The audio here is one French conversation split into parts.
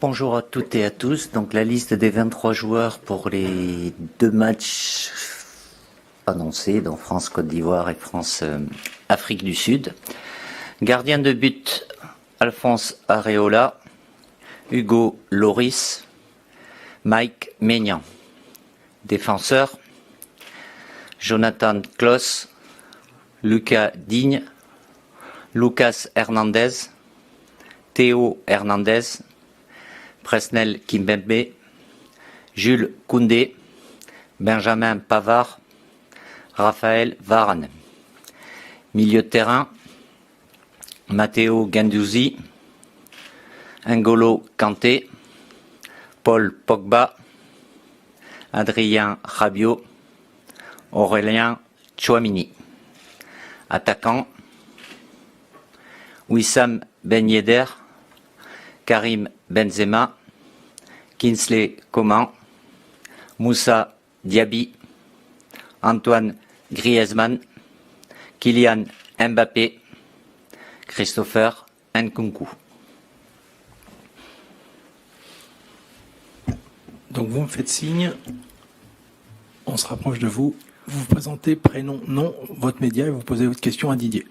Bonjour à toutes et à tous. Donc la liste des 23 joueurs pour les 2 matchs annoncés, donc France-Côte d'Ivoire et France-Afrique du Sud. Gardien de but, Alphonse Areola, Hugo Loris, Mike Maignan. Défenseur, Jonathan Klaus, Lucas Digne, Lucas Hernandez, Théo Hernandez, Presnel Kimpembe, Jules Koundé, Benjamin Pavard, Raphaël Varane. Milieu de terrain, Matteo Guendouzi, N'Golo Kanté, Paul Pogba, Adrien Rabiot, Aurélien Tchouameni. Attaquant, Wissam Ben Yedder, Karim Benzema, Kingsley Coman, Moussa Diaby, Antoine Griezmann, Kylian Mbappé, Christopher Nkunku. Donc vous me faites signe, on se rapproche de vous, vous vous présentez, prénom, nom, votre média et vous posez votre question à Didier.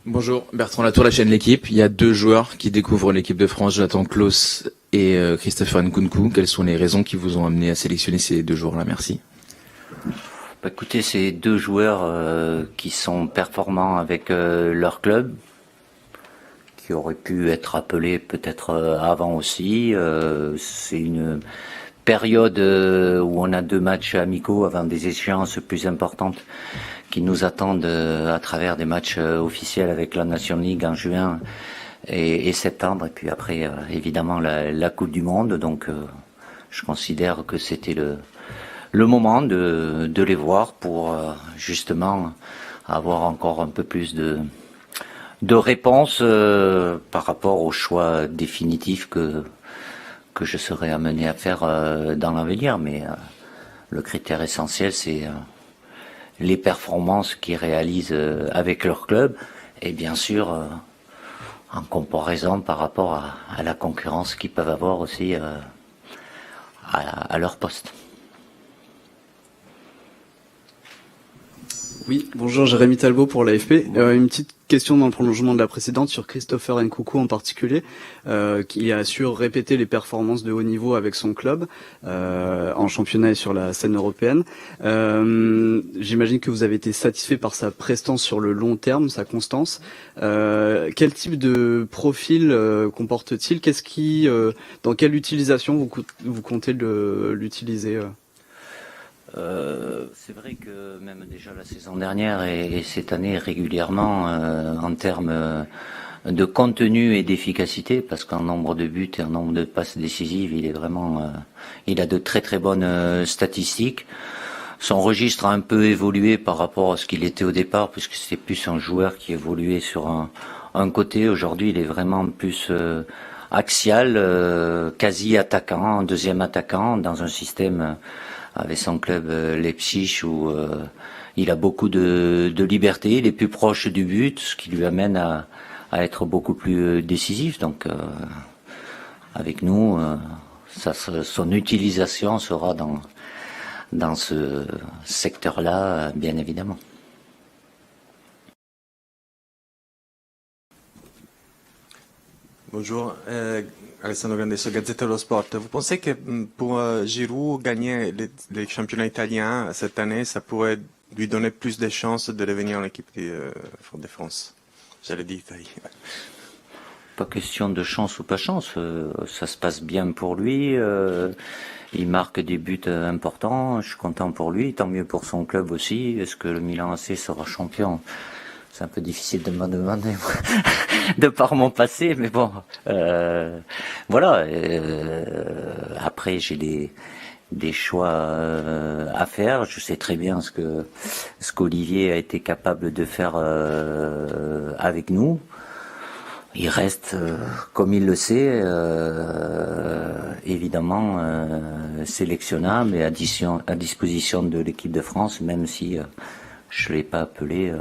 Bonjour, Bertrand Latour, la chaîne L'équipe. Il y a 2 joueurs qui découvrent l'équipe de France, Jonathan Klaus et Christopher Nkunku. Quelles sont les raisons qui vous ont amené à sélectionner ces 2 joueurs-là? Merci. Écoutez, c'est 2 joueurs qui sont performants avec leur club, qui auraient pu être appelés peut-être avant aussi. C'est une période où on a 2 matchs amicaux avant des échéances plus importantes qui nous attendent à travers des matchs officiels avec la Nation League en juin et septembre, et puis après évidemment la Coupe du Monde. Donc je considère que c'était le moment de les voir pour justement avoir encore un peu plus de réponses par rapport au choix définitif que je serai amené à faire dans l'avenir. Mais le critère essentiel, c'est les performances qu'ils réalisent avec leur club, et bien sûr en comparaison par rapport à la concurrence qu'ils peuvent avoir aussi à leur poste. Oui, bonjour, Jérémy Talbot pour l'AFP. Une petite question dans le prolongement de la précédente sur Christopher Nkunku en particulier, qui a su répéter les performances de haut niveau avec son club en championnat et sur la scène européenne. J'imagine que vous avez été satisfait par sa prestance sur le long terme, sa constance. Quel type de profil comporte-t-il? Dans quelle utilisation vous comptez l'utiliser C'est vrai que même déjà la saison dernière et cette année régulièrement en termes de contenu et d'efficacité, parce qu'en nombre de buts et en nombre de passes décisives, il est vraiment, il a de très très bonnes statistiques. Son registre a un peu évolué par rapport à ce qu'il était au départ, puisque c'était plus un joueur qui évoluait sur un côté. Aujourd'hui, il est vraiment plus axial, quasi attaquant, un deuxième attaquant dans un système avec son club Leipzig où il a beaucoup de liberté, il est plus proche du but, ce qui lui amène à être beaucoup plus décisif. Donc avec nous, son utilisation sera dans ce secteur-là, bien évidemment. Bonjour, Alessandro Grandesso, Gazzetta dello Sport. Vous pensez que pour Giroud gagner les championnats italiens cette année, ça pourrait lui donner plus de chances de devenir l'équipe de France? J'allais dire Italie. Pas question de chance ou pas chance, ça se passe bien pour lui, il marque des buts importants, je suis content pour lui, tant mieux pour son club aussi. Est-ce que le Milan AC sera champion? C'est un peu difficile de me demander de par mon passé, mais bon, voilà. Après, j'ai des choix à faire. Je sais très bien ce qu'Olivier a été capable de faire avec nous. Il reste, comme il le sait, évidemment sélectionnable et à disposition de l'équipe de France, même si je ne l'ai pas appelé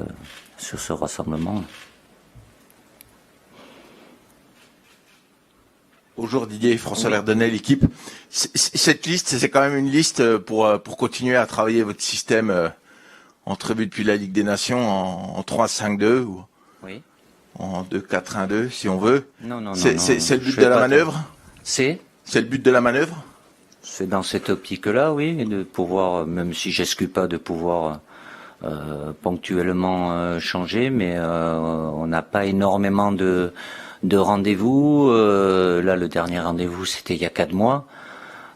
sur ce rassemblement. Bonjour Didier, François Verdonnet, l'équipe. Cette liste, c'est quand même une liste pour continuer à travailler votre système entrevu depuis la Ligue des Nations en 3-5-2 ou en 2-4-1-2 si on veut. Non. C'est le but de la manœuvre. C'est le but de la manœuvre. C'est dans cette optique-là, oui, de pouvoir, même si j'exclus pas de pouvoir ponctuellement changer, mais on n'a pas énormément de rendez-vous. Là, le dernier rendez-vous, c'était il y a 4 mois.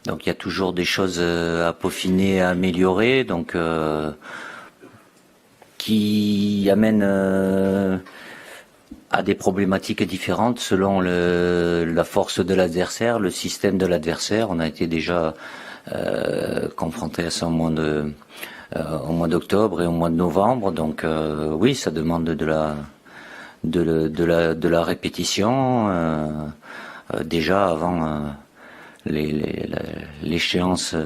Donc, il y a toujours des choses à peaufiner, à améliorer, donc qui amènent à des problématiques différentes selon la force de l'adversaire, le système de l'adversaire. On a été déjà confronté à ça au mois d'octobre et au mois de novembre. Donc oui, ça demande de la répétition déjà avant l'échéance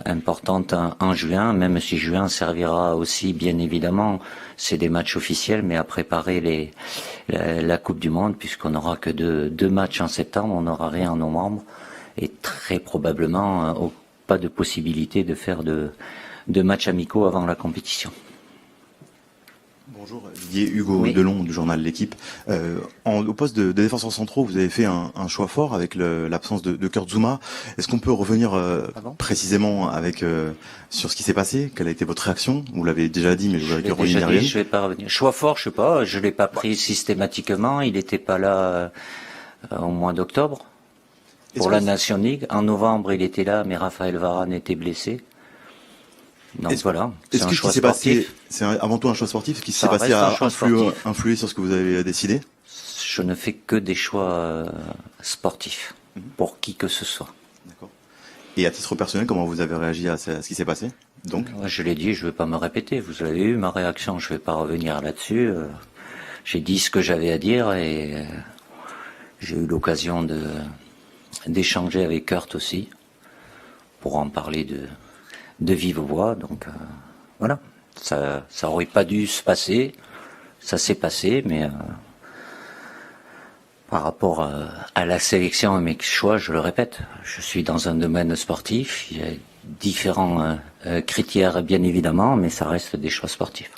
importante en juin, même si juin servira aussi, bien évidemment, c'est des matchs officiels, mais à préparer la Coupe du Monde, puisqu'on n'aura que deux matchs en septembre, on n'aura rien en novembre, et très probablement pas de possibilité de faire de matchs amicaux avant la compétition. Bonjour, Didier, Hugo Delon du journal L'Équipe. Au poste de défenseur centraux, vous avez fait un choix fort avec l'absence de Kurt Zouma. Est-ce qu'on peut revenir précisément sur ce qui s'est passé? Quelle a été votre réaction? Vous l'avez déjà dit, mais je voudrais que revenir derrière. Je vais pas revenir. Choix fort, je sais pas. Je l'ai pas pris systématiquement. Il n'était pas là au mois d'octobre pour la Nation League. En novembre, il était là, mais Raphaël Varane était blessé. Donc voilà, c'est un choix sportif. C'est avant tout un choix sportif. Ce qui s'est passé a influé sur ce que vous avez décidé? Je ne fais que des choix sportifs, pour qui que ce soit. D'accord. Et à titre personnel, comment vous avez réagi à ce qui s'est passé? Donc, je l'ai dit, je ne vais pas me répéter. Vous avez eu ma réaction, je ne vais pas revenir là-dessus. J'ai dit ce que j'avais à dire et j'ai eu l'occasion d'échanger avec Kurt aussi pour en parler de vive voix, donc voilà, ça aurait pas dû se passer, ça s'est passé, mais par rapport à la sélection et mes choix, je le répète, je suis dans un domaine sportif, il y a différents critères bien évidemment, mais ça reste des choix sportifs.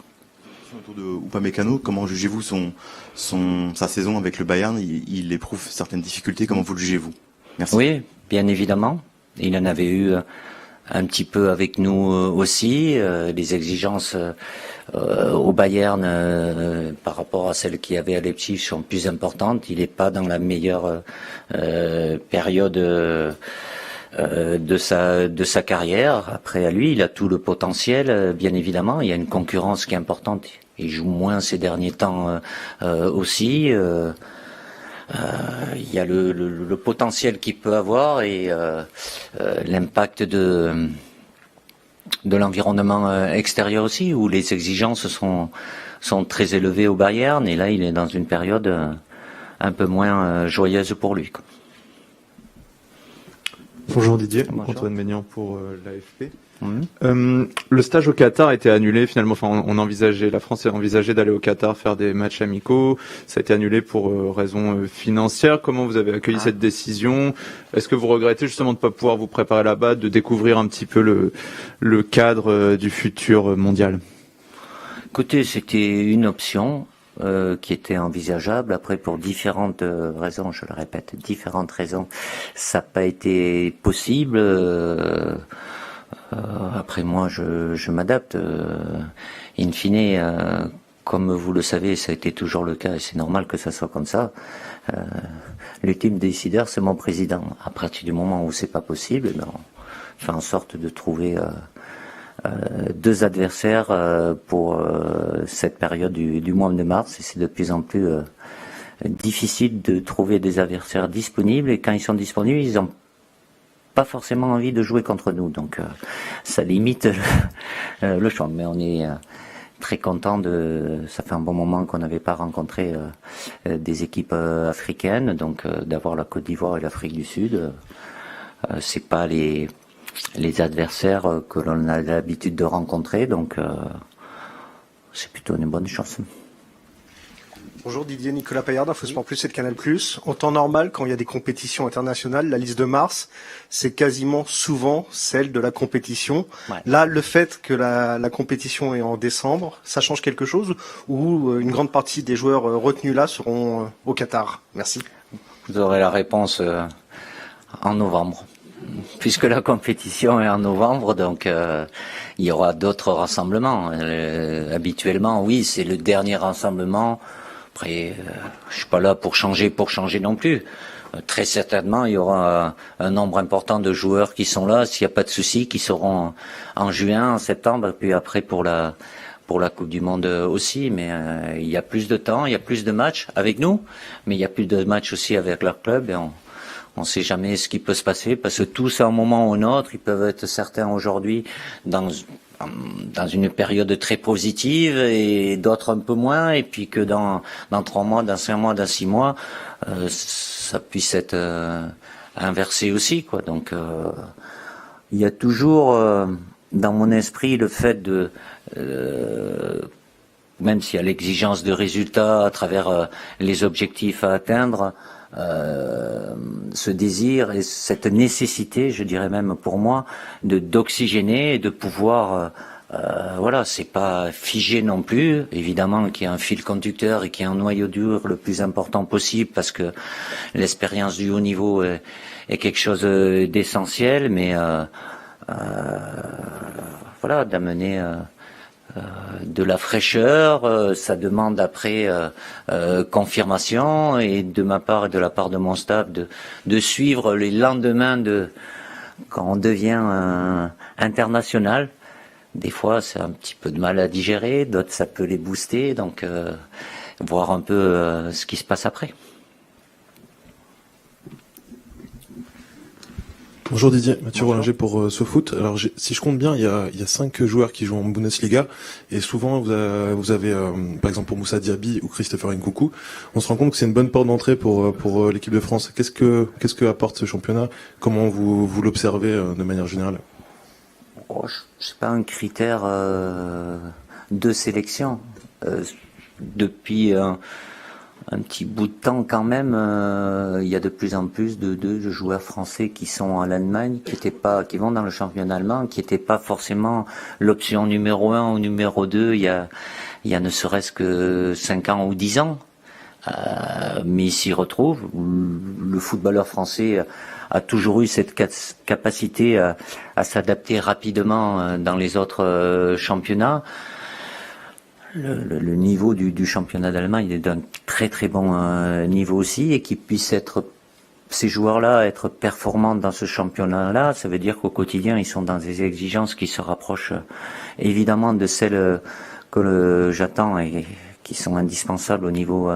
Autour de Upamecano, comment jugez-vous sa saison avec le Bayern? Il éprouve certaines difficultés, comment vous le jugez-vous? Merci. Oui, bien évidemment, il en avait eu un petit peu avec nous aussi, les exigences au Bayern par rapport à celles qu'il y avait à Leipzig sont plus importantes. Il n'est pas dans la meilleure période de sa carrière. Après, à lui, il a tout le potentiel, bien évidemment. Il y a une concurrence qui est importante. Il joue moins ces derniers temps aussi. Il y a le potentiel qu'il peut avoir et l'impact de l'environnement extérieur aussi, où les exigences sont très élevées au Bayern, et là il est dans une période un peu moins joyeuse pour lui. Bonjour Didier, Antoine Maignan pour l'AFP. Le stage au Qatar a été annulé finalement. Enfin, la France a envisagé d'aller au Qatar faire des matchs amicaux. Ça a été annulé pour raisons financières. Comment vous avez accueilli cette décision? Est-ce que vous regrettez justement de ne pas pouvoir vous préparer là-bas, de découvrir un petit peu le cadre du futur mondial? Écoutez, c'était une option qui était envisageable. Après, pour différentes raisons, je le répète, différentes raisons, ça n'a pas été possible. Après moi, je m'adapte. In fine, comme vous le savez, ça a été toujours le cas et c'est normal que ça soit comme ça. L'ultime décideur, c'est mon président. À partir du moment où c'est pas possible, on fait en sorte de trouver deux adversaires pour cette période du mois de mars. Et c'est de plus en plus difficile de trouver des adversaires disponibles. Et quand ils sont disponibles, ils ont pas forcément envie de jouer contre nous, donc ça limite le choix. Mais on est très content ça fait un bon moment qu'on n'avait pas rencontré des équipes africaines, donc d'avoir la Côte d'Ivoire et l'Afrique du Sud, c'est pas les adversaires que l'on a l'habitude de rencontrer, donc c'est plutôt une bonne chance. Bonjour Didier, Nicolas Paillard d'Infosport Plus et de Canal+. En temps normal, quand il y a des compétitions internationales, la liste de mars, c'est quasiment souvent celle de la compétition. Ouais. Là, le fait que la compétition est en décembre, ça change quelque chose ou une grande partie des joueurs retenus là seront au Qatar? Merci. Vous aurez la réponse en novembre. Puisque la compétition est en novembre, donc il y aura d'autres rassemblements. Habituellement, oui, c'est le dernier rassemblement. Après, je suis pas là pour changer non plus. Très certainement, il y aura un nombre important de joueurs qui sont là, s'il n'y a pas de souci, qui seront en juin, en septembre, et puis après pour la Coupe du Monde aussi. Mais il y a plus de temps, il y a plus de matchs avec nous, mais il y a plus de matchs aussi avec leur club, et on sait jamais ce qui peut se passer, parce que tous à un moment ou un autre, ils peuvent être certains aujourd'hui dans une période très positive et d'autres un peu moins, et puis que dans 3 mois, dans 5 mois, dans 6 mois, ça puisse être inversé aussi, quoi. Donc il y a toujours dans mon esprit le fait de même s'il y a l'exigence de résultats à travers les objectifs à atteindre, ce désir et cette nécessité, je dirais même pour moi, d'oxygéner et de pouvoir, voilà, c'est pas figé non plus. Évidemment qu'il y a un fil conducteur et qu'il y a un noyau dur le plus important possible, parce que l'expérience du haut niveau est quelque chose d'essentiel, mais voilà, d'amener de la fraîcheur, ça demande après confirmation, et de ma part et de la part de mon staff de suivre les lendemains quand on devient international. Des fois c'est un petit peu de mal à digérer, d'autres ça peut les booster, donc voir un peu ce qui se passe après. Bonjour Didier, Mathieu Rollinger pour SoFoot. Alors si je compte bien, il y a 5 joueurs qui jouent en Bundesliga, et souvent vous avez par exemple pour Moussa Diaby ou Christopher Nkunku, on se rend compte que c'est une bonne porte d'entrée pour l'équipe de France. Qu'est-ce que apporte ce championnat? Comment vous l'observez de manière générale? C'est pas un critère de sélection. Depuis un petit bout de temps quand même, il y a de plus en plus de joueurs français qui sont en Allemagne, qui vont dans le championnat allemand, qui n'étaient pas forcément l'option numéro 1 ou numéro 2 il y a ne serait-ce que 5 ans ou 10 ans. Mais ils s'y retrouvent. Le footballeur français a toujours eu cette capacité à s'adapter rapidement dans les autres championnats. Le niveau du championnat d'Allemagne, il est d'un très très bon niveau aussi, et qu'ils puissent ces joueurs-là être performants dans ce championnat-là, ça veut dire qu'au quotidien ils sont dans des exigences qui se rapprochent évidemment de celles que j'attends et qui sont indispensables au niveau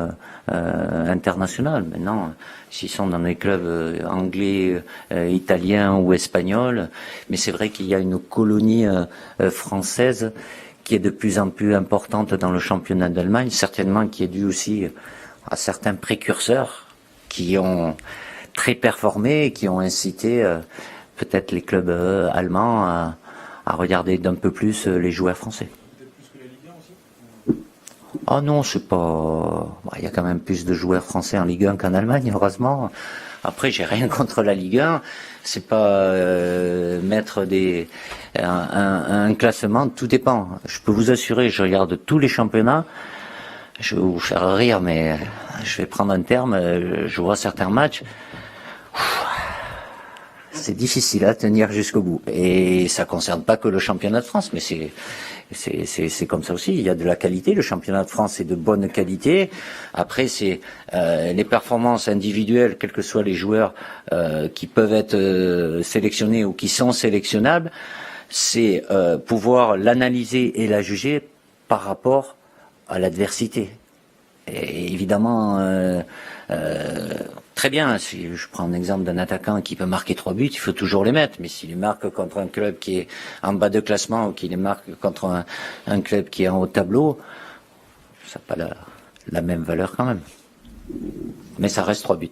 international. Maintenant, s'ils sont dans des clubs anglais, italiens ou espagnols, mais c'est vrai qu'il y a une colonie française qui est de plus en plus importante dans le championnat d'Allemagne, certainement qui est due aussi à certains précurseurs qui ont très performé et qui ont incité peut-être les clubs allemands à regarder d'un peu plus les joueurs français. Ah non, c'est pas... Il y a quand même plus de joueurs français en Ligue 1 qu'en Allemagne, heureusement. Après, j'ai rien contre la Ligue 1. C'est pas mettre un classement, tout dépend. Je peux vous assurer, je regarde tous les championnats. Je vais vous faire rire, mais je vais prendre un terme. Je vois certains matchs. C'est difficile à tenir jusqu'au bout. Et ça concerne pas que le championnat de France, mais c'est comme ça aussi. Il y a de la qualité. Le championnat de France est de bonne qualité. Après, c'est les performances individuelles, quels que soient les joueurs qui peuvent être sélectionnés ou qui sont sélectionnables. C'est pouvoir l'analyser et la juger par rapport à l'adversité. Et évidemment, très bien, si je prends un exemple d'un attaquant qui peut marquer 3 buts, il faut toujours les mettre. Mais s'il les marque contre un club qui est en bas de classement ou qu'il les marque contre un club qui est en haut de tableau, ça n'a pas la même valeur quand même. Mais ça reste 3 buts.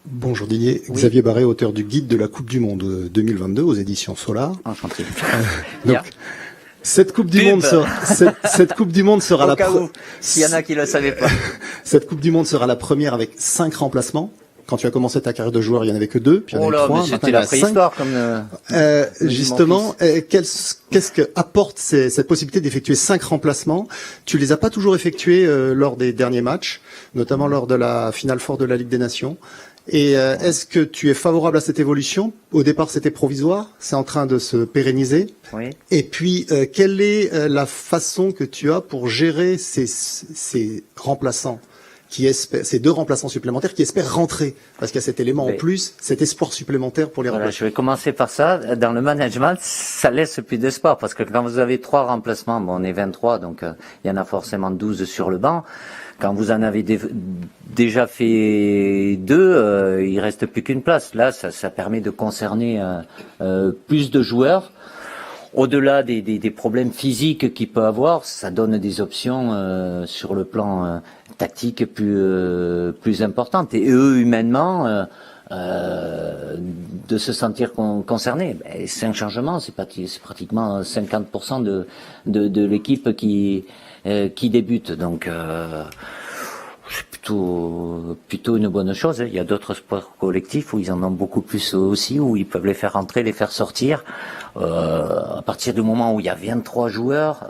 Bonjour Didier, Oui. Xavier Barré, auteur du guide de la Coupe du Monde 2022 aux éditions Solar. Enchanté. Donc, Cette Coupe du Monde sera la première. S'il y en a qui le savaient pas. Cette Coupe du Monde sera la première avec 5 remplacements. Quand tu as commencé ta carrière de joueur, il y en avait que 2, puis il y en a eu 3. C'était la préhistoire, comme justement, qu'est-ce que apporte cette possibilité d'effectuer 5 remplacements? Tu les as pas toujours effectués lors des derniers matchs, notamment lors de la finale forte de la Ligue des Nations. Et est-ce que tu es favorable à cette évolution? Au départ, c'était provisoire, c'est en train de se pérenniser. Oui. Et puis, quelle est la façon que tu as pour gérer ces remplaçants? Ces 2 remplaçants supplémentaires qui espèrent rentrer, parce qu'il y a cet élément en plus, cet espoir supplémentaire pour les remplaçants. Je vais commencer par ça. Dans le management, ça laisse plus d'espoir, parce que quand vous avez 3 remplacements, bon, on est 23, donc il y en a forcément 12 sur le banc. Quand vous en avez déjà fait 2, il reste plus qu'une place. Là, ça permet de concerner plus de joueurs. Au-delà des problèmes physiques qu'il peut avoir, ça donne des options sur le plan tactique plus importantes. Et eux, humainement, de se sentir concernés. 5 changements, c'est pratiquement 50% de l'équipe qui débute. Donc c'est plutôt une bonne chose. Il y a d'autres sports collectifs où ils en ont beaucoup plus aussi, où ils peuvent les faire entrer, les faire sortir. À partir du moment où il y a 23 joueurs,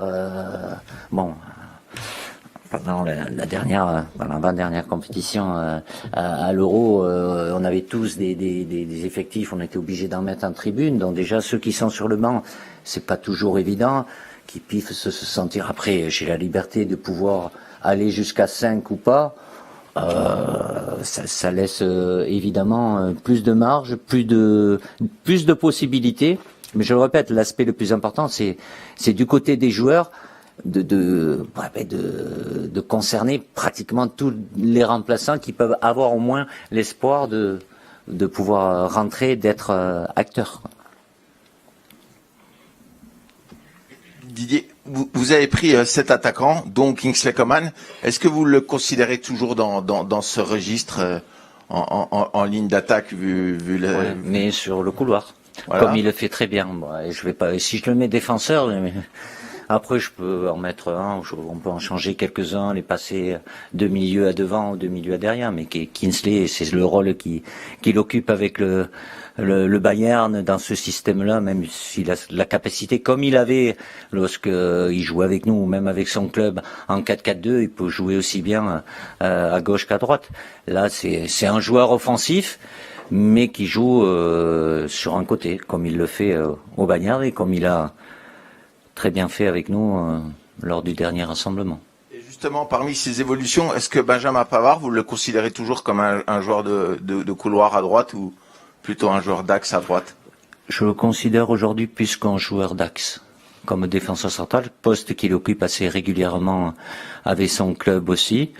pendant l'avant-dernière compétition à l'Euro, on avait tous des effectifs, on était obligés d'en mettre en tribune. Donc déjà ceux qui sont sur le banc, c'est pas toujours évident, qui peuvent se sentir. Après, j'ai la liberté de pouvoir aller jusqu'à 5 ou pas. Ça laisse évidemment plus de marge, plus de possibilités. Mais je le répète, l'aspect le plus important, c'est du côté des joueurs de concerner pratiquement tous les remplaçants qui peuvent avoir au moins l'espoir de pouvoir rentrer, d'être acteurs. Didier, vous avez pris 7 attaquants, dont Kingsley Coman. Est-ce que vous le considérez toujours dans ce registre en ligne d'attaque vu oui, mais sur le couloir, voilà. Comme il le fait très bien. Je vais pas. Si je le mets défenseur, mais après je peux en mettre un. On peut en changer quelques-uns, les passer de milieu à devant ou de milieu à derrière. Mais Kingsley, c'est le rôle qu'il occupe avec le Bayern dans ce système-là, même s'il a la capacité, comme il avait lorsqu'il jouait avec nous, ou même avec son club en 4-4-2, il peut jouer aussi bien à gauche qu'à droite. Là, c'est un joueur offensif, mais qui joue sur un côté, comme il le fait au Bayern et comme il a très bien fait avec nous lors du dernier rassemblement. Et justement, parmi ces évolutions, est-ce que Benjamin Pavard, vous le considérez toujours comme un joueur de couloir à droite ou plutôt un joueur d'axe à droite? Je le considère aujourd'hui plus qu'un joueur d'axe, comme défenseur central, poste qu'il occupe assez régulièrement avec son club aussi.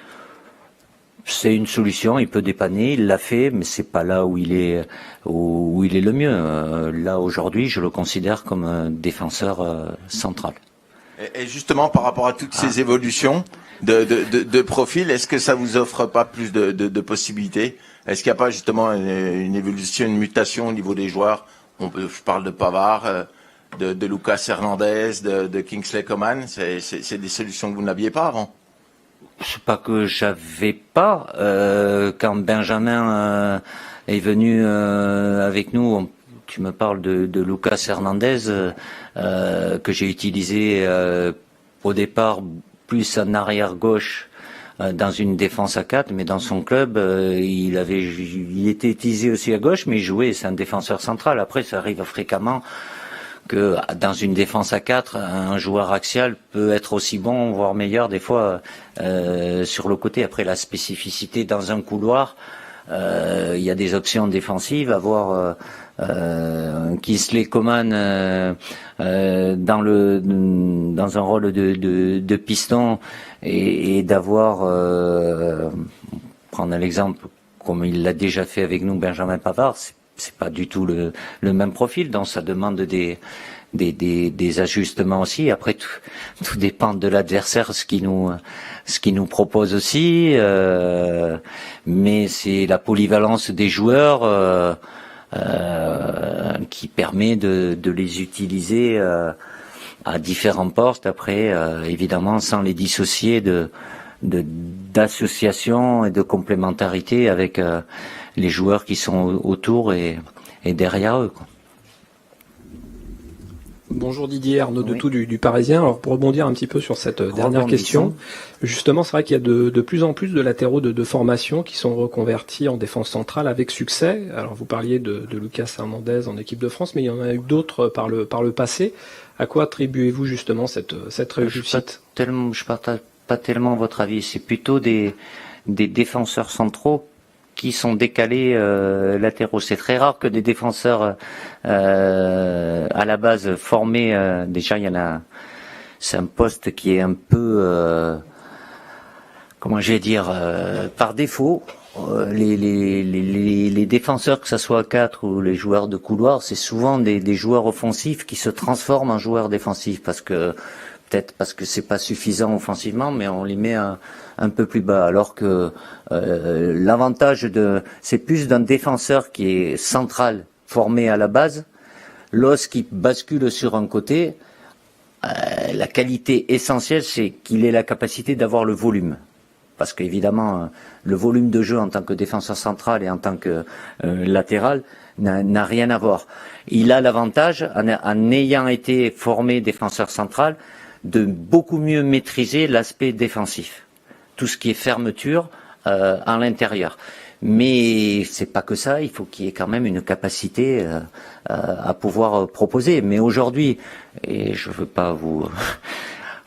C'est une solution, il peut dépanner, il l'a fait, mais c'est pas là où il est le mieux. Là aujourd'hui, je le considère comme un défenseur central. Et justement, par rapport à toutes ces évolutions de profil, est-ce que ça vous offre pas plus de possibilités? Est-ce qu'il n'y a pas justement une évolution, une mutation au niveau des joueurs? Je parle de Pavard, de Lucas Hernandez, de Kingsley Coman. C'est des solutions que vous n'aviez pas avant. C'est pas que j'avais pas. Quand Benjamin est venu avec nous, tu me parles de Lucas Hernandez, que j'ai utilisé au départ plus en arrière gauche dans une défense à 4, mais dans son club, il était utilisé aussi à gauche, mais il jouait, c'est un défenseur central. Après, ça arrive fréquemment que dans une défense à 4, un joueur axial peut être aussi bon, voire meilleur des fois sur le côté. Après, la spécificité dans un couloir, il y a des options défensives, avoir Kingsley Coman dans un rôle de piston et d'avoir prendre l'exemple comme il l'a déjà fait avec nous, Benjamin Pavard, c'est pas du tout le même profil, donc ça demande des ajustements aussi. Après, tout dépend de l'adversaire, ce qui nous propose aussi, mais c'est la polyvalence des joueurs qui permet de les utiliser à différents postes. Après, évidemment, sans les dissocier d'association et de complémentarité avec les joueurs qui sont autour et derrière eux, quoi. Bonjour Didier, Arnaud Detout du Parisien. Alors pour rebondir un petit peu sur cette dernière question, justement c'est vrai qu'il y a de plus en plus de latéraux de formation qui sont reconvertis en défense centrale avec succès. Alors vous parliez de Lucas Hernandez en équipe de France, mais il y en a eu d'autres par le passé. À quoi attribuez-vous justement cette réussite ? Je partage pas tellement votre avis, c'est plutôt des défenseurs centraux qui sont décalés latéraux. C'est très rare que des défenseurs à la base formés. Déjà, il y en a. C'est un poste qui est un peu, par défaut. Les défenseurs, que ce soit à 4 ou les joueurs de couloir, c'est souvent des joueurs offensifs qui se transforment en joueurs défensifs peut-être parce que c'est pas suffisant offensivement, mais on les met un peu plus bas. Alors que l'avantage c'est plus d'un défenseur qui est central, formé à la base. Lorsqu'il bascule sur un côté, la qualité essentielle, c'est qu'il ait la capacité d'avoir le volume. Parce qu'évidemment, le volume de jeu en tant que défenseur central et en tant que latéral n'a rien à voir. Il a l'avantage, en ayant été formé défenseur central, de beaucoup mieux maîtriser l'aspect défensif. Tout ce qui est fermeture à l'intérieur. Mais c'est pas que ça, il faut qu'il y ait quand même une capacité à pouvoir proposer. Mais aujourd'hui, et je veux pas vous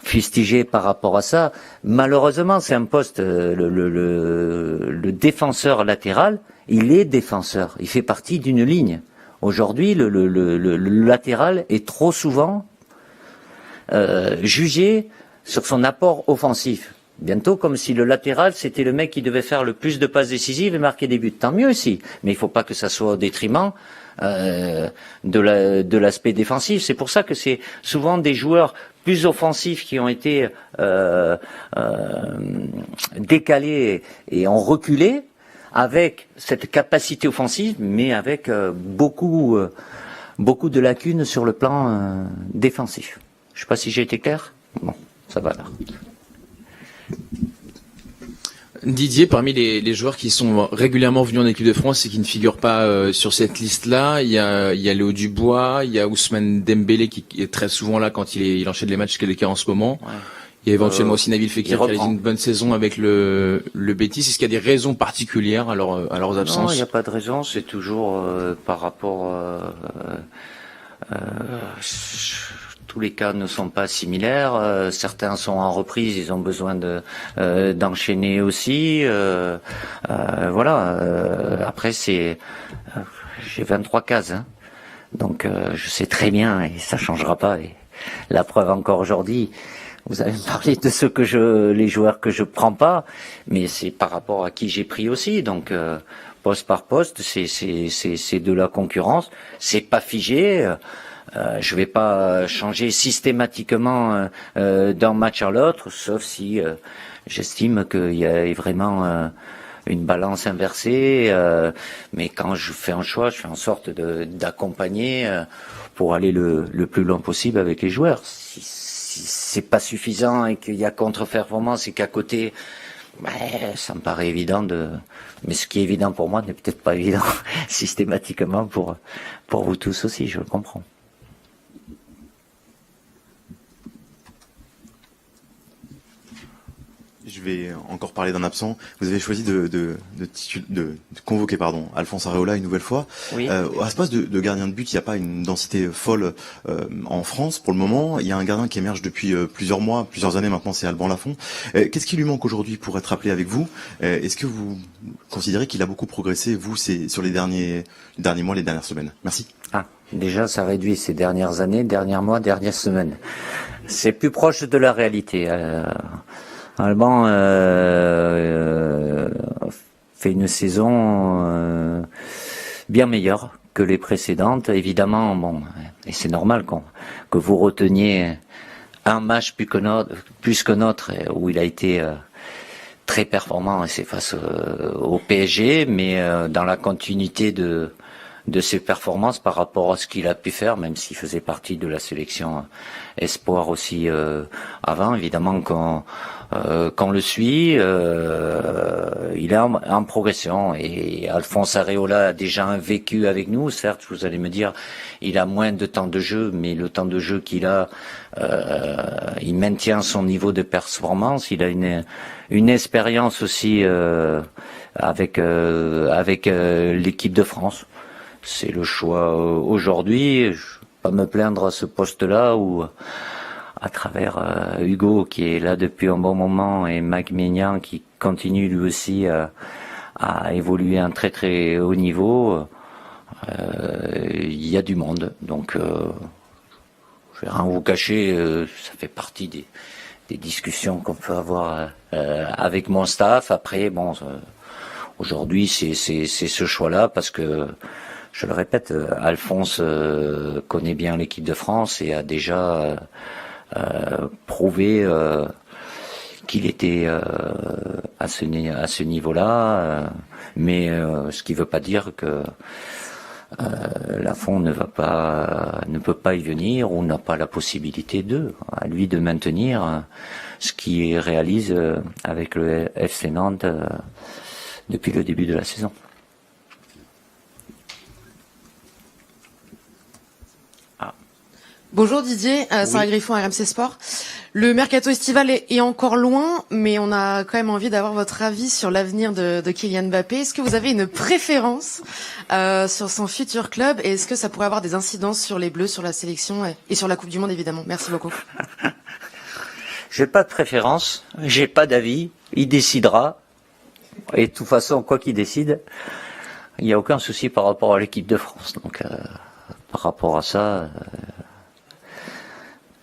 fustiger par rapport à ça, malheureusement c'est un poste, le défenseur latéral, il est défenseur, il fait partie d'une ligne. Aujourd'hui, le latéral est trop souvent jugé sur son apport offensif. Bientôt comme si le latéral c'était le mec qui devait faire le plus de passes décisives et marquer des buts. Tant mieux aussi, mais il faut pas que ça soit au détriment de l'aspect défensif. C'est pour ça que c'est souvent des joueurs plus offensifs qui ont été décalés et ont reculé avec cette capacité offensive, mais avec beaucoup de lacunes sur le plan défensif. Je sais pas si j'ai été clair. Bon, ça va là. Didier, parmi les joueurs qui sont régulièrement venus en équipe de France et qui ne figurent pas sur cette liste-là, il y a Léo Dubois, il y a Ousmane Dembélé qui est très souvent là quand il enchaîne les matchs qu'il est en ce moment. Ouais. Il y a éventuellement aussi Nabil Fekir qui a une bonne saison avec le Betis. Est-ce qu'il y a des raisons particulières à leurs absences ? Non, il n'y a pas de raison. C'est toujours par rapport. Tous les cas ne sont pas similaires. Certains sont en reprise, ils ont besoin d'enchaîner aussi. Après, j'ai 23 cases, hein. Donc je sais très bien et ça changera pas. Et la preuve encore aujourd'hui. Vous avez parlé de les joueurs que je prends pas, mais c'est par rapport à qui j'ai pris aussi. Donc poste par poste, c'est de la concurrence. C'est pas figé. Je vais pas changer systématiquement d'un match à l'autre, sauf si j'estime qu'il y a vraiment une balance inversée. Mais quand je fais un choix, je fais en sorte d'accompagner pour aller le plus loin possible avec les joueurs. Si c'est pas suffisant et qu'il y a contre-performance et qu'à côté, ça me paraît évident mais ce qui est évident pour moi n'est peut-être pas évident systématiquement pour vous tous aussi, je le comprends. Je vais encore parler d'un absent. Vous avez choisi de convoquer Alphonse Areola une nouvelle fois. Oui. À ce poste de gardien de but, il n'y a pas une densité folle en France pour le moment. Il y a un gardien qui émerge depuis plusieurs années maintenant, c'est Alban Lafont. Qu'est-ce qui lui manque aujourd'hui pour être appelé avec vous ? Est-ce que vous considérez qu'il a beaucoup progressé, vous, sur les derniers mois, les dernières semaines ? Merci. Déjà, ça réduit ces dernières années, derniers mois, dernières semaines. C'est plus proche de la réalité. Alban fait une saison bien meilleure que les précédentes. Évidemment, et c'est normal que vous reteniez un match plus que notre où il a été très performant, et c'est face au PSG, mais dans la continuité de ses performances par rapport à ce qu'il a pu faire, même s'il faisait partie de la sélection espoir aussi avant. Évidemment qu'on le suit, il est en progression, et Alphonse Areola a déjà un vécu avec nous. Certes, vous allez me dire, il a moins de temps de jeu, mais le temps de jeu qu'il a, il maintient son niveau de performance. Il a une expérience aussi avec l'équipe de France. C'est le choix aujourd'hui. Je ne vais pas me plaindre à ce poste-là, où à travers Hugo qui est là depuis un bon moment et Mike Maignan qui continue lui aussi à évoluer à un très très haut niveau, il y a du monde. Donc je vais rien vous cacher, ça fait partie des discussions qu'on peut avoir avec mon staff. Après, bon, aujourd'hui c'est ce choix-là parce que, je le répète, Alphonse connaît bien l'équipe de France et a déjà prouvé qu'il était à ce niveau-là, mais ce qui ne veut pas dire que Lafont ne peut pas y venir ou n'a pas la possibilité à lui de maintenir ce qu'il réalise avec le FC Nantes depuis le début de la saison. Bonjour Didier, Sarah Griffon, RMC Sport. Le mercato estival est encore loin, mais on a quand même envie d'avoir votre avis sur l'avenir de Kylian Mbappé. Est-ce que vous avez une préférence sur son futur club, et est-ce que ça pourrait avoir des incidences sur les Bleus, sur la sélection et sur la Coupe du Monde évidemment? Merci beaucoup. J'ai pas de préférence, j'ai pas d'avis, il décidera. Et de toute façon, quoi qu'il décide, il n'y a aucun souci par rapport à l'équipe de France. Donc par rapport à ça,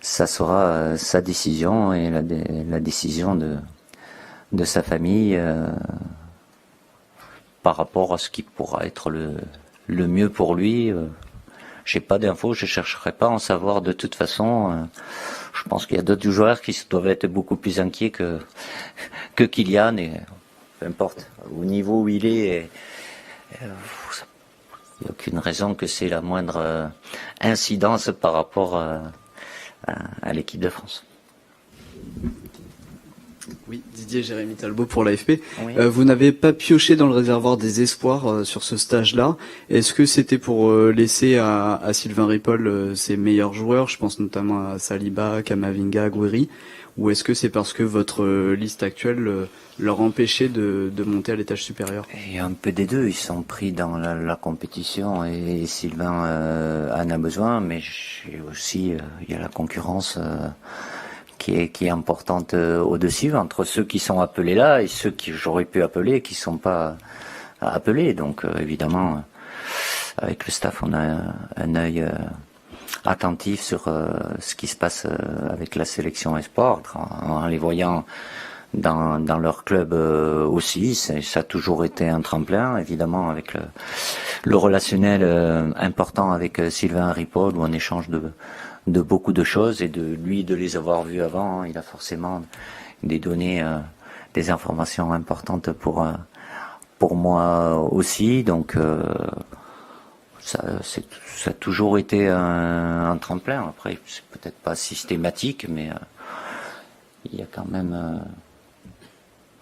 ça sera sa décision et la décision de sa famille par rapport à ce qui pourra être le mieux pour lui. J'ai pas d'infos, je chercherai pas à en savoir de toute façon. Je pense qu'il y a d'autres joueurs qui doivent être beaucoup plus inquiets que Kylian, et peu importe au niveau où il est. Il n'y a aucune raison que c'est la moindre incidence par rapport à l'équipe de France. Oui, Didier, Jérémy Talbot pour l'AFP. Oui. Vous n'avez pas pioché dans le réservoir des espoirs sur ce stage-là. Est-ce que c'était pour laisser à Sylvain Ripoll ses meilleurs joueurs, je pense notamment à Saliba, Kamavinga, Gouiri, ou est-ce que c'est parce que votre liste actuelle leur empêchait de monter à l'étage supérieur? Il y a un peu des deux. Ils sont pris dans la compétition et Sylvain en a besoin, mais aussi il y a la concurrence qui est importante au-dessus entre ceux qui sont appelés là et ceux que j'aurais pu appeler qui sont pas appelés. Donc évidemment, avec le staff, on a un œil attentif sur ce qui se passe avec la sélection espoir, en les voyant dans leur club aussi. Ça a toujours été un tremplin, évidemment, avec le relationnel important avec Sylvain Ripoll, où on échange de beaucoup de choses, et de les avoir vus avant, il a forcément des données, des informations importantes pour moi aussi. Donc ça a toujours été un tremplin. Après, c'est peut-être pas systématique, mais il y a quand même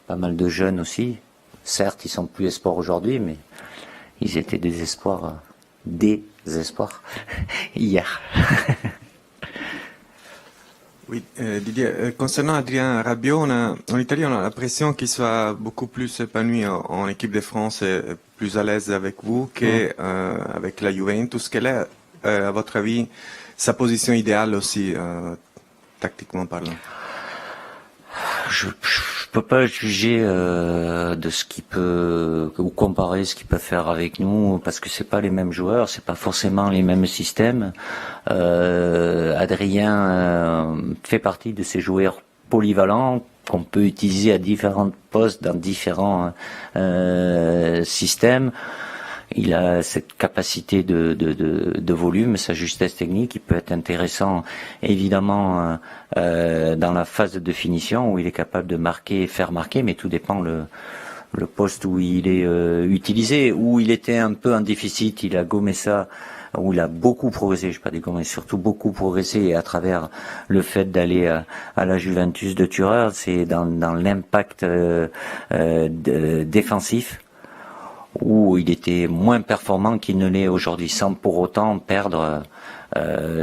pas mal de jeunes aussi. Certes, ils sont plus espoirs aujourd'hui, mais ils étaient des espoirs hier. Oui, Didier, concernant Adrien Rabiot, en Italie, on a l'impression qu'il soit beaucoup plus épanoui en équipe de France et plus à l'aise avec vous qu'avec la Juventus. Quelle est, à votre avis, sa position idéale aussi, tactiquement parlant? Je peux pas juger de ce qu'il peut, ou comparer ce qu'il peut faire avec nous, parce que c'est pas les mêmes joueurs, c'est pas forcément les mêmes systèmes. Adrien fait partie de ces joueurs polyvalents qu'on peut utiliser à différents postes dans différents systèmes. Il a cette capacité de volume, sa justesse technique, il peut être intéressant évidemment dans la phase de finition où il est capable de marquer, faire marquer, mais tout dépend le poste où il est utilisé, où il était un peu en déficit, il a gommé ça, où il a beaucoup progressé, je ne vais pas dégommer, surtout beaucoup progressé à travers le fait d'aller à la Juventus de Turin, c'est dans l'impact défensif, où il était moins performant qu'il ne l'est aujourd'hui, sans pour autant perdre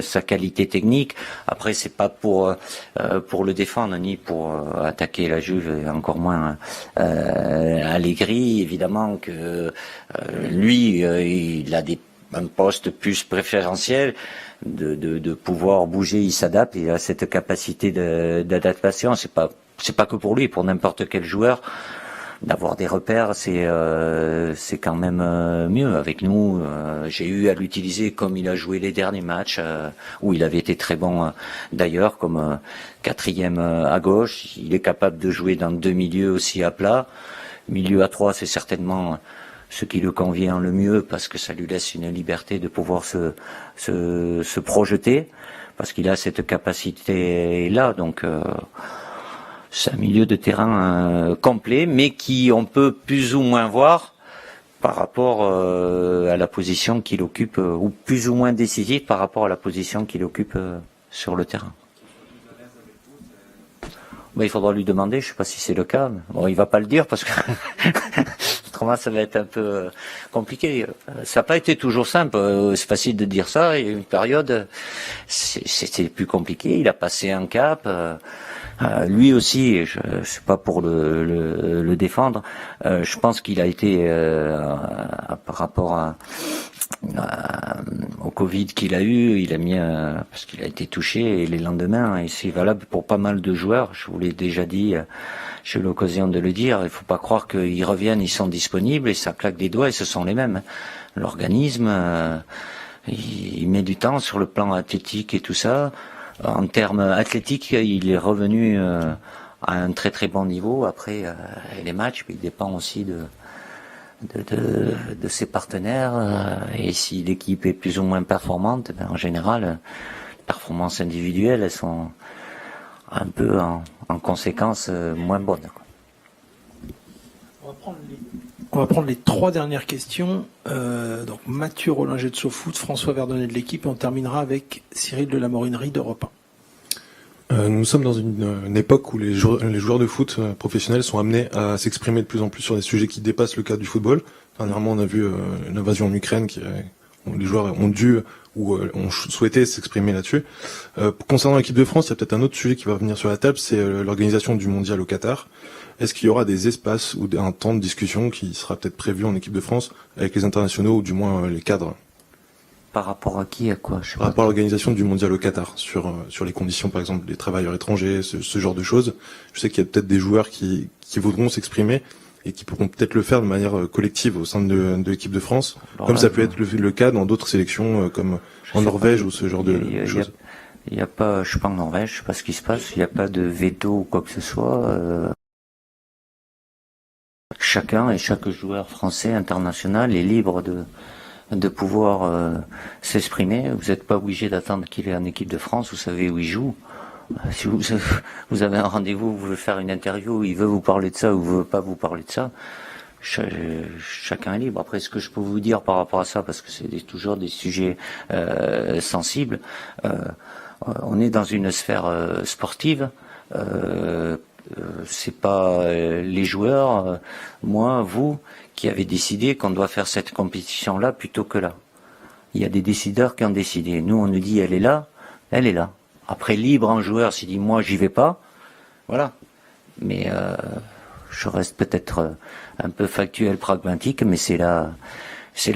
sa qualité technique. Après, c'est pas pour le défendre ni pour attaquer la Juve, et encore moins Allegri. Évidemment que lui, il a un poste plus préférentiel de pouvoir bouger, il s'adapte, il a cette capacité d'adaptation. C'est pas que pour lui, pour n'importe quel joueur. D'avoir des repères, c'est quand même mieux. Avec nous, j'ai eu à l'utiliser comme il a joué les derniers matchs, où il avait été très bon d'ailleurs, comme quatrième à gauche. Il est capable de jouer dans deux milieux aussi à plat. Milieu à 3, c'est certainement ce qui le convient le mieux, parce que ça lui laisse une liberté de pouvoir se projeter, parce qu'il a cette capacité-là. Donc c'est un milieu de terrain complet, mais qui on peut plus ou moins voir par rapport à la position qu'il occupe, ou plus ou moins décisif par rapport à la position qu'il occupe sur le terrain. Ben, il faudra lui demander, je ne sais pas si c'est le cas. Bon, il va pas le dire parce que autrement ça va être un peu compliqué. Ça n'a pas été toujours simple. C'est facile de dire ça. Il y a une période, c'était plus compliqué. Il a passé un cap. Lui aussi, je sais pas pour le défendre. Je pense qu'il a été par rapport au Covid qu'il a eu, il a mis parce qu'il a été touché, et les lendemains, et c'est valable pour pas mal de joueurs. Je vous l'ai déjà dit, j'ai eu l'occasion de le dire. Il faut pas croire qu'ils reviennent, ils sont disponibles et ça claque des doigts et ce sont les mêmes. L'organisme, il met du temps sur le plan athlétique et tout ça. En termes athlétiques, il est revenu à un très très bon niveau. Après les matchs, il dépend aussi de ses partenaires, et si l'équipe est plus ou moins performante, en général, les performances individuelles, elles sont un peu en conséquence moins bonnes. On va prendre les trois dernières questions. Donc Mathieu Rollinger de SoFoot, François Verdonnet de l'équipe, et on terminera avec Cyril de la Morinerie d'Europe 1. Nous sommes dans une époque où les joueurs de foot professionnels sont amenés à s'exprimer de plus en plus sur des sujets qui dépassent le cadre du football. Dernièrement, on a vu l'invasion en Ukraine, où les joueurs ont dû ou ont souhaité s'exprimer là-dessus. Concernant l'équipe de France, il y a peut-être un autre sujet qui va venir sur la table, c'est l'organisation du mondial au Qatar. Est-ce qu'il y aura des espaces ou un temps de discussion qui sera peut-être prévu en équipe de France avec les internationaux, ou du moins les cadres? Par rapport à qui, à quoi? Par rapport à l'organisation du mondial au Qatar, sur les conditions, par exemple, des travailleurs étrangers, ce genre de choses. Je sais qu'il y a peut-être des joueurs qui voudront s'exprimer et qui pourront peut-être le faire de manière collective au sein de l'équipe de France, alors, comme ça peut être le cas dans d'autres sélections, comme en Norvège ou ce genre de choses. Il n'y a pas, je suis pas en Norvège, je sais pas ce qui se passe, il n'y a pas de veto ou quoi que ce soit. Chacun et chaque joueur français international est libre de pouvoir s'exprimer. Vous n'êtes pas obligé d'attendre qu'il est en équipe de France, vous savez où il joue. Si vous avez un rendez-vous, vous voulez faire une interview, il veut vous parler de ça ou veut pas vous parler de ça, chacun est libre. Après, ce que je peux vous dire par rapport à ça, parce que c'est toujours des sujets sensibles, on est dans une sphère sportive, c'est pas les joueurs, moi, vous, qui avez décidé qu'on doit faire cette compétition-là plutôt que là. Il y a des décideurs qui ont décidé. Nous, on nous dit elle est là, elle est là. Après, libre en joueur, s'il dit moi j'y vais pas, voilà. Mais je reste peut-être un peu factuel, pragmatique, mais c'est la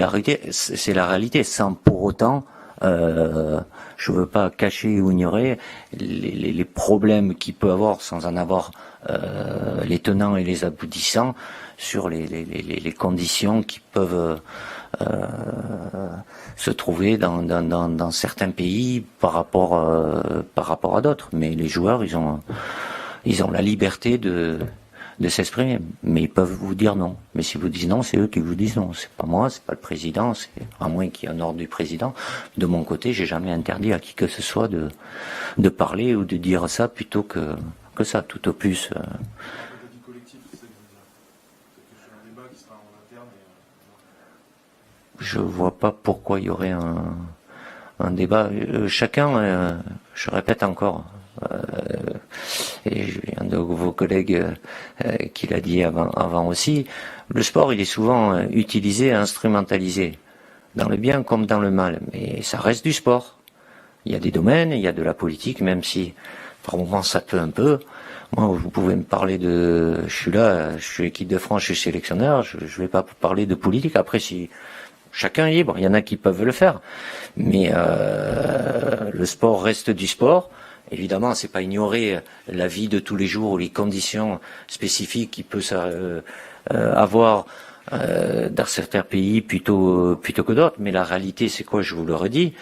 réalité, sans pour autant, je veux pas cacher ou ignorer les problèmes qu'il peut avoir, sans en avoir les tenants et les aboutissants sur les conditions qui peuvent se trouver dans certains pays par rapport à d'autres. Mais les joueurs, ils ont la liberté de s'exprimer, mais ils peuvent vous dire non. Mais si vous dites non, c'est eux qui vous disent non. C'est pas moi, c'est pas le président, c'est à moins qu'il y ait un ordre du président. De mon côté, j'ai jamais interdit à qui que ce soit de parler ou de dire ça plutôt que ça, tout au plus. je vois pas pourquoi il y aurait un débat. Chacun, je répète encore, et un de vos collègues qui l'a dit avant aussi, le sport il est souvent utilisé, instrumentalisé, dans le bien comme dans le mal, mais ça reste du sport. Il y a des domaines, il y a de la politique, même si par moments ça peut un peu. Moi, vous pouvez me parler je suis là, je suis équipe de France, je suis sélectionneur, je vais pas parler de politique. Après, si chacun est libre, il y en a qui peuvent le faire, mais le sport reste du sport. Évidemment, c'est pas ignorer la vie de tous les jours ou les conditions spécifiques qu'il peut avoir dans certains pays plutôt que d'autres. Mais la réalité, c'est quoi? Je vous le redis.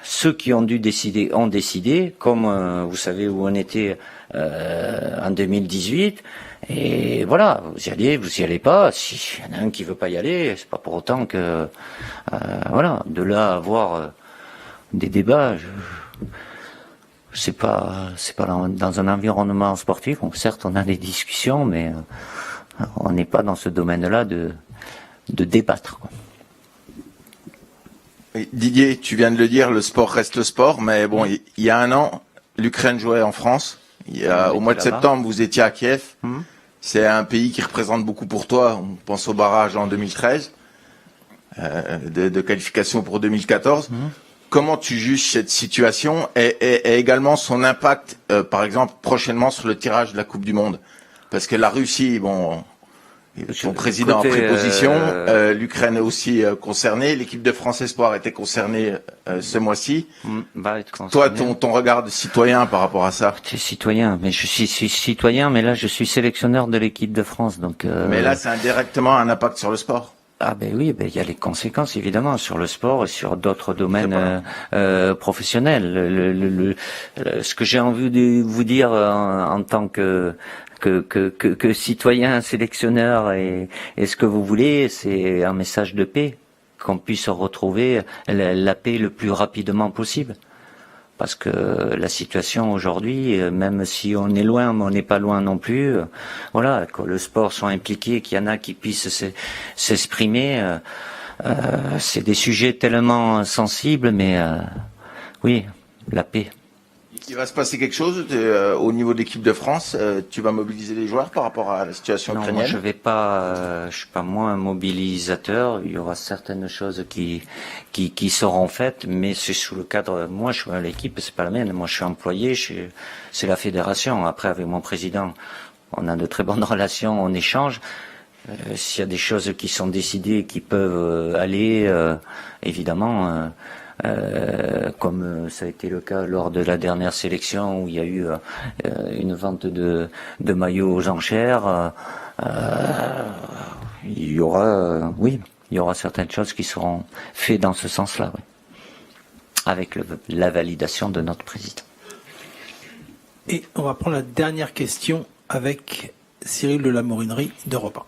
Ceux qui ont dû décider ont décidé, comme vous savez où on était en 2018. Et voilà, vous y allez pas. S'il y en a un qui veut pas y aller, c'est pas pour autant que voilà. De là à avoir des débats. C'est pas dans un environnement sportif. Donc, certes, on a des discussions, mais on n'est pas dans ce domaine-là de débattre, quoi. Didier, tu viens de le dire, le sport reste le sport, mais bon, il y a un an, l'Ukraine jouait en France. Au mois de septembre, vous étiez à Kiev. C'est un pays qui représente beaucoup pour toi. On pense au barrage en 2013, de qualification pour 2014. Comment tu juges cette situation et également son impact, par exemple, prochainement sur le tirage de la Coupe du Monde? Parce que la Russie, bon, son président a pris position, l'Ukraine est aussi concernée, l'équipe de France Espoir était concernée ce mois-ci. Toi, ton regard de citoyen par rapport à ça? Je suis citoyen, mais je suis citoyen, mais là je suis sélectionneur de l'équipe de France, donc. Mais là, c'est indirectement un impact sur le sport. Ah ben oui, il y a les conséquences évidemment sur le sport et sur d'autres domaines professionnels. Ce que j'ai envie de vous dire en tant que citoyen, sélectionneur et ce que vous voulez, c'est un message de paix, qu'on puisse retrouver la paix le plus rapidement possible. Parce que la situation aujourd'hui, même si on est loin, mais on n'est pas loin non plus, voilà, que le sport soit impliqué, qu'il y en a qui puissent s'exprimer, c'est des sujets tellement sensibles, mais oui, la paix. Il va se passer quelque chose au niveau de l'équipe de France. Tu vas mobiliser les joueurs par rapport à la situation ukrainienne? Non, moi je vais pas. Je suis pas moi un mobilisateur. Il y aura certaines choses qui seront faites, mais c'est sous le cadre. Moi, je suis à l'équipe, c'est pas la mienne. Moi, je suis employé. C'est la fédération. Après, avec mon président, on a de très bonnes relations, on échange. S'il y a des choses qui sont décidées, qui peuvent aller, évidemment. Comme ça a été le cas lors de la dernière sélection où il y a eu une vente de maillots aux enchères, il y aura certaines choses qui seront faites dans ce sens-là, oui, avec la validation de notre président. Et on va prendre la dernière question avec Cyril de la Morinerie d'Europe 1.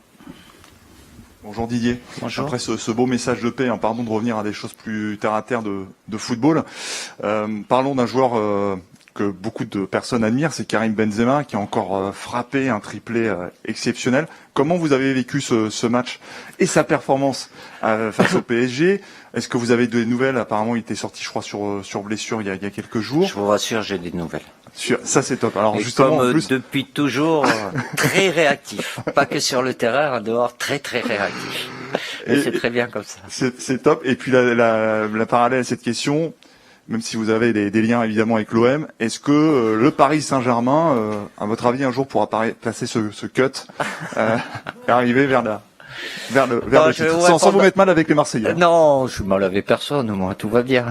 Bonjour Didier. Bonjour. Après ce beau message de paix, pardon de revenir à des choses plus terre à terre de football. Parlons d'un joueur que beaucoup de personnes admirent, c'est Karim Benzema qui a encore frappé un triplé exceptionnel. Comment vous avez vécu ce match et sa performance face au PSG? Est-ce que vous avez des nouvelles? Apparemment, il était sorti, je crois, sur blessure il y a quelques jours. Je vous rassure, j'ai des nouvelles. Ça c'est top. Alors et justement, comme en plus... depuis toujours très réactif, pas que sur le terrain, en dehors très très réactif. Et c'est très bien comme ça. C'est top. Et puis la parallèle à cette question, même si vous avez des liens évidemment avec l'OM, est-ce que le Paris Saint-Germain, à votre avis, un jour pourra passer ce cut et arriver vers le titre, sans vous mettre mal avec les Marseillais? Non, je mal avec personne, moi, tout va bien.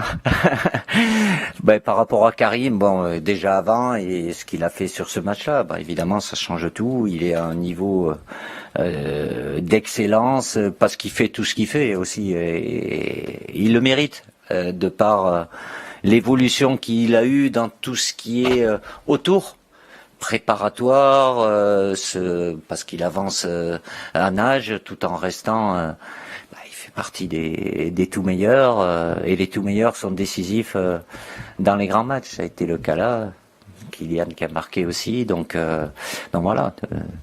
Par rapport à Karim, déjà avant, et ce qu'il a fait sur ce match-là, évidemment, ça change tout. Il est à un niveau d'excellence, parce qu'il fait tout ce qu'il fait aussi, et il le mérite, de par l'évolution qu'il a eue dans tout ce qui est autour. Préparatoire, parce qu'il avance en âge tout en restant, il fait partie des tout meilleurs, et les tout meilleurs sont décisifs dans les grands matchs. Ça a été le cas là, Kylian qui a marqué aussi, donc voilà,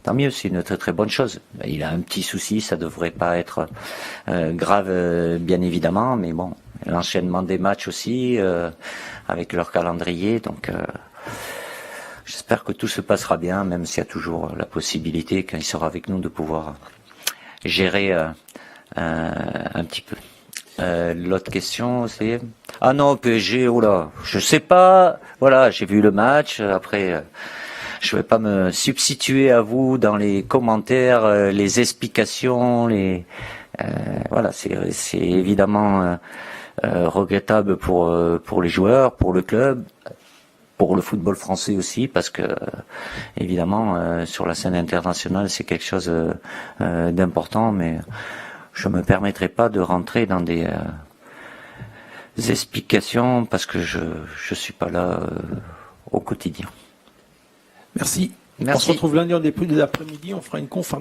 tant mieux, c'est une très très bonne chose. Il a un petit souci, ça devrait pas être grave, bien évidemment, mais bon, l'enchaînement des matchs aussi, avec leur calendrier, donc j'espère que tout se passera bien, même s'il y a toujours la possibilité, quand il sera avec nous, de pouvoir gérer un petit peu. L'autre question, c'est... Ah non, PSG, oula, je sais pas. Voilà, j'ai vu le match. Après, je vais pas me substituer à vous dans les commentaires, les explications, voilà, c'est évidemment regrettable pour les joueurs, pour le club, pour le football français aussi, parce que évidemment sur la scène internationale c'est quelque chose d'important, mais je me permettrai pas de rentrer dans des explications parce que je suis pas là au quotidien. Merci. Merci. On se retrouve lundi en début de l'après-midi, on fera une conf